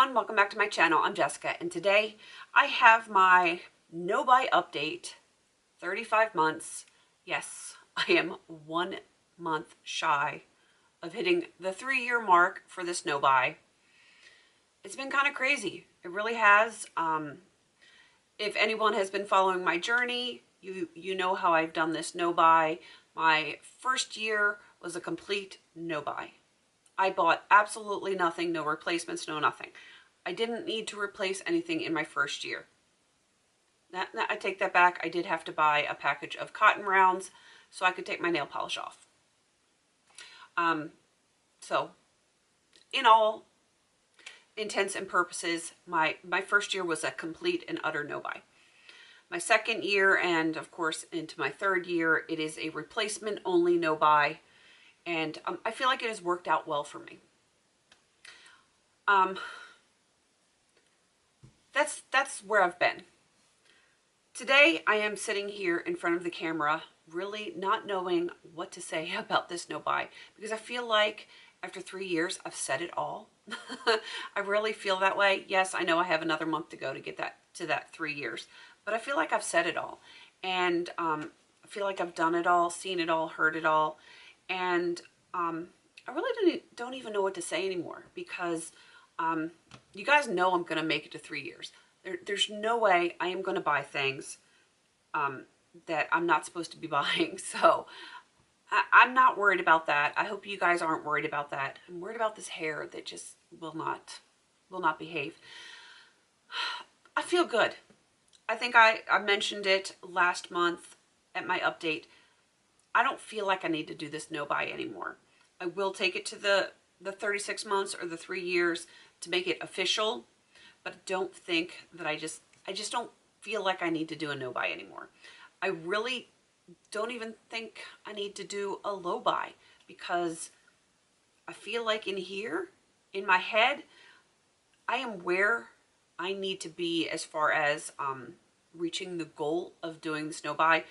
everyone, welcome back to my channel. I'm Jessica, and today I have my no-buy update, 35 months. Yes, I am 1 month shy of hitting the 3-year mark for this no-buy. It's been kind of crazy. It really has. If anyone has been following my journey, you know how I've done this no-buy. My first year was a complete no-buy. I bought absolutely nothing, no replacements, no nothing. I didn't need to replace anything in my first year. I take that back. I did have to buy a package of cotton rounds so I could take my nail polish off. So in all intents and purposes, my first year was a complete and utter no-buy. My second year, and of course into my third year, it is a replacement only no-buy. And I feel like it has worked out well for me. That's where I've been. Today, I am sitting here in front of the camera, really not knowing what to say about this no-buy, because I feel like after 3 years, I've said it all. I really feel that way. Yes, I know I have another month to go to get to that 3 years, but I feel like I've said it all. And I feel like I've done it all, seen it all, heard it all. And I really don't even know what to say anymore, because you guys know I'm going to make it to 3 years. There's no way I am going to buy things that I'm not supposed to be buying. So I'm not worried about that. I hope you guys aren't worried about that. I'm worried about this hair that just will not behave. I feel good. I think I mentioned it last month at my update. I don't feel like I need to do this no-buy anymore. I will take it to the 36 months or the 3 years to make it official, but I don't think that I just don't feel like I need to do a no-buy anymore. I really don't even think I need to do a low buy, because I feel like in here, in my head, I am where I need to be as far as reaching the goal of doing this no-buy,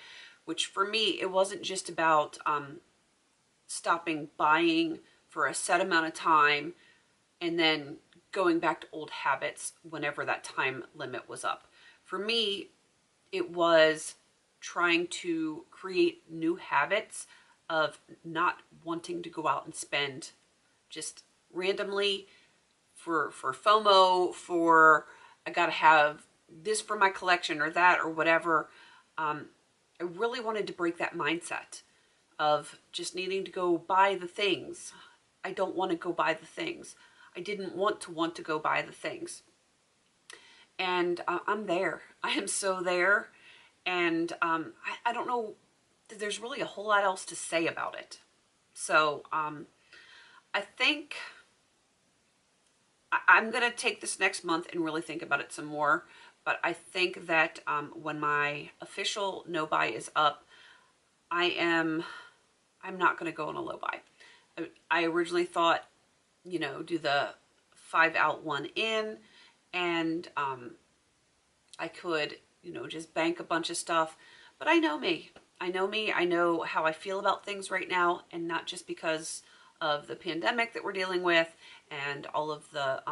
which for me, it wasn't just about stopping buying for a set amount of time and then going back to old habits whenever that time limit was up. For me, it was trying to create new habits of not wanting to go out and spend just randomly for FOMO, for I gotta have this for my collection or that or whatever. I really wanted to break that mindset of just needing to go buy the things. I don't want to go buy the things. I didn't want to go buy the things. And I'm there. I am so there. And I don't know, there's really a whole lot else to say about it. So I think I'm going to take this next month and really think about it some more. But I think that when my official no-buy is up, I'm not going to go on a low buy. I originally thought, you know, do the 5 out 1 in, and I could, you know, just bank a bunch of stuff. But I know me. I know how I feel about things right now, and not just because of the pandemic that we're dealing with and all of the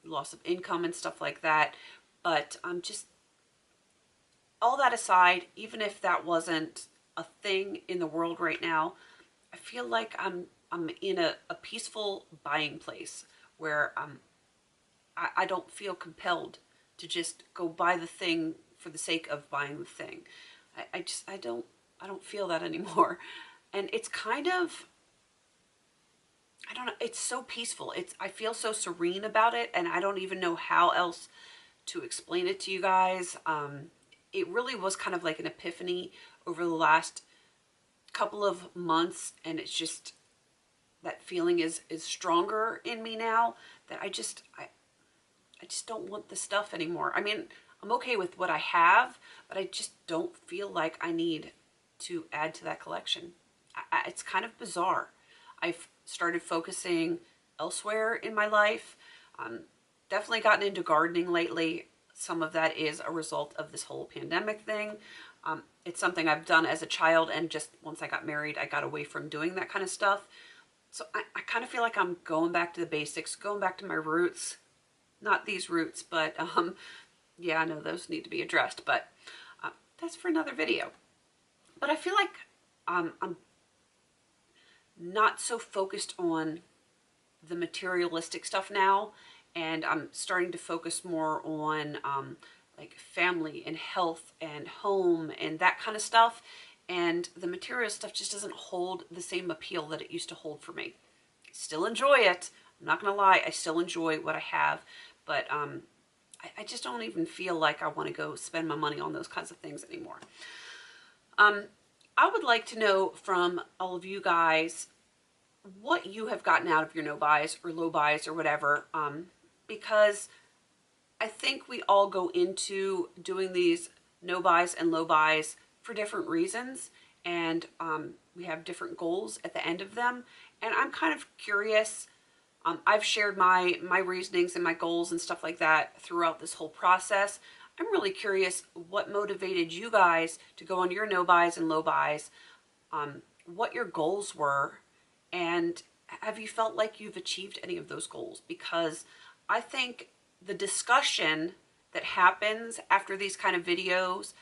loss of income and stuff like that. But just all that aside, even if that wasn't a thing in the world right now, I feel like I'm in a peaceful buying place where I don't feel compelled to just go buy the thing for the sake of buying the thing. I don't feel that anymore. And it's kind of, I don't know, it's so peaceful. I feel so serene about it, and I don't even know how else to explain it to you guys. It really was kind of like an epiphany over the last couple of months, and it's just, that feeling is stronger in me now, that I just don't want the stuff anymore. I mean, I'm okay with what I have, but I just don't feel like I need to add to that collection. It's kind of bizarre. I've started focusing elsewhere in my life. Definitely gotten into gardening lately. Some of that is a result of this whole pandemic thing. It's something I've done as a child, and just once I got married, I got away from doing that kind of stuff. So I kind of feel like I'm going back to the basics, going back to my roots. not these roots, but yeah, I know those need to be addressed, but that's for another video. But I feel like I'm not so focused on the materialistic stuff now, and I'm starting to focus more on like family and health and home and that kind of stuff. And the material stuff just doesn't hold the same appeal that it used to hold for me. Still enjoy it. I'm not gonna lie, I still enjoy what I have, but I just don't even feel like I want to go spend my money on those kinds of things anymore. I would like to know from all of you guys what you have gotten out of your no buys or low buys or whatever, because I think we all go into doing these no buys and low buys for different reasons, and we have different goals at the end of them. And I'm kind of curious. I've shared my reasonings and my goals and stuff like that throughout this whole process. I'm really curious what motivated you guys to go on your no buys and low buys, what your goals were, and have you felt like you've achieved any of those goals? Because I think the discussion that happens after these kind of videos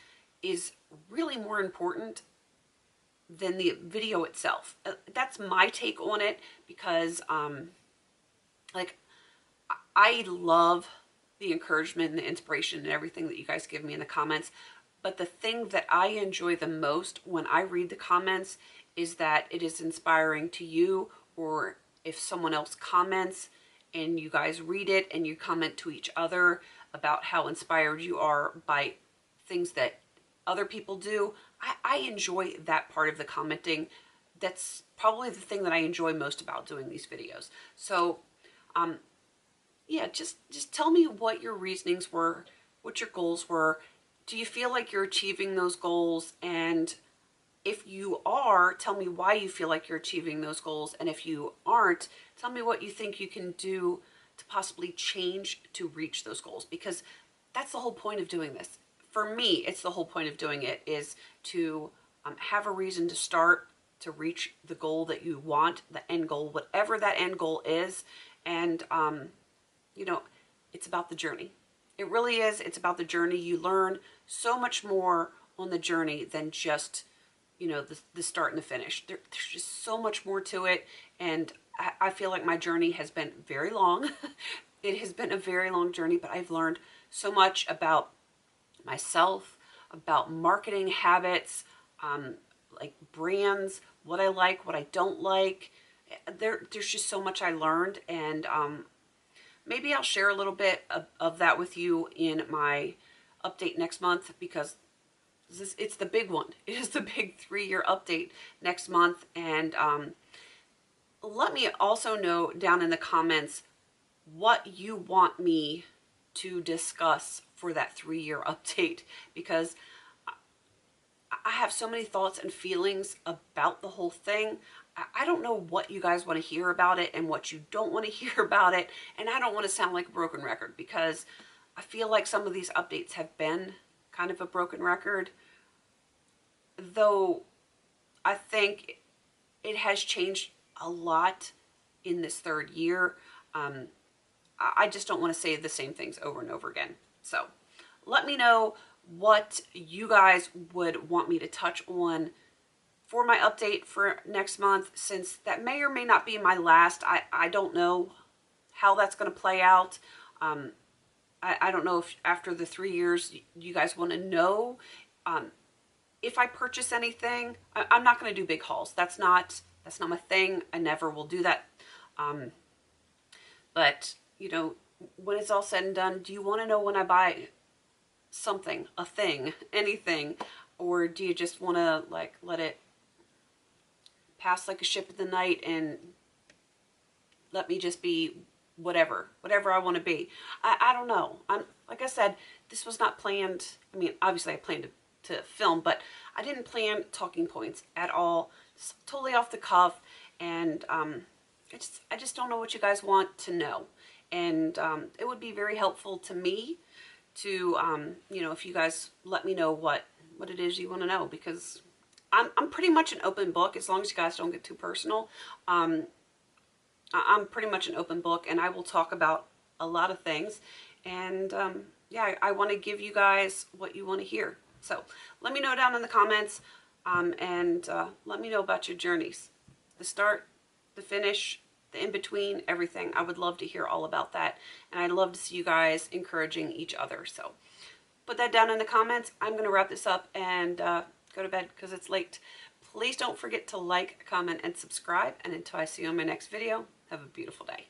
is really more important than the video itself. That's my take on it, because like, I love the encouragement and the inspiration and everything that you guys give me in the comments. But the thing that I enjoy the most when I read the comments is that it is inspiring to you, or if someone else comments and you guys read it and you comment to each other about how inspired you are by things that other people do. I enjoy that part of the commenting. That's probably the thing that I enjoy most about doing these videos. So, yeah, just tell me what your reasonings were, what your goals were. Do you feel like you're achieving those goals? And if you are, tell me why you feel like you're achieving those goals. And if you aren't, tell me what you think you can do to possibly change to reach those goals. Because that's the whole point of doing this. For me, it's the whole point of doing it is to have a reason to start, to reach the goal that you want, the end goal, whatever that end goal is. And, you know, it's about the journey. It really is. It's about the journey. You learn so much more on the journey than just, you know, the start and the finish. There's just so much more to it. And I feel like my journey has been very long. It has been a very long journey, but I've learned so much about myself, about marketing habits, like brands, what I like, what I don't like. There's just so much I learned, and maybe I'll share a little bit of that with you in my update next month, because it's the big one. It is the big 3-year update next month. And let me also know down in the comments what you want me to discuss for that 3-year update, because I have so many thoughts and feelings about the whole thing. I don't know what you guys want to hear about it and what you don't want to hear about it. And I don't want to sound like a broken record, because I feel like some of these updates have been kind of a broken record. Though I think it has changed a lot in this 3rd year. I just don't want to say the same things over and over again. So let me know what you guys would want me to touch on for my update for next month, since that may or may not be my last. I don't know how that's going to play out. I don't know if after the 3 years you guys want to know if I purchase anything. I'm not going to do big hauls. That's not my thing. I never will do that. But, you know, when it's all said and done, do you want to know when I buy something, a thing, anything? Or do you just want to, like, let it pass like a ship in the night and let me just be whatever I want to be? I don't know. Like I said, this was not planned. I mean, obviously I planned to film, but I didn't plan talking points at all. It's totally off the cuff. And I just don't know what you guys want to know. And it would be very helpful to me to, you know, if you guys let me know what it is you want to know, because I'm pretty much an open book, as long as you guys don't get too personal. I'm pretty much an open book, and I will talk about a lot of things. And yeah, I want to give you guys what you want to hear. So let me know down in the comments, and let me know about your journeys. The start, the finish, the in-between, everything. I would love to hear all about that. And I'd love to see you guys encouraging each other. So put that down in the comments. I'm going to wrap this up and go to bed because it's late. Please don't forget to like, comment, and subscribe. And until I see you on my next video, have a beautiful day.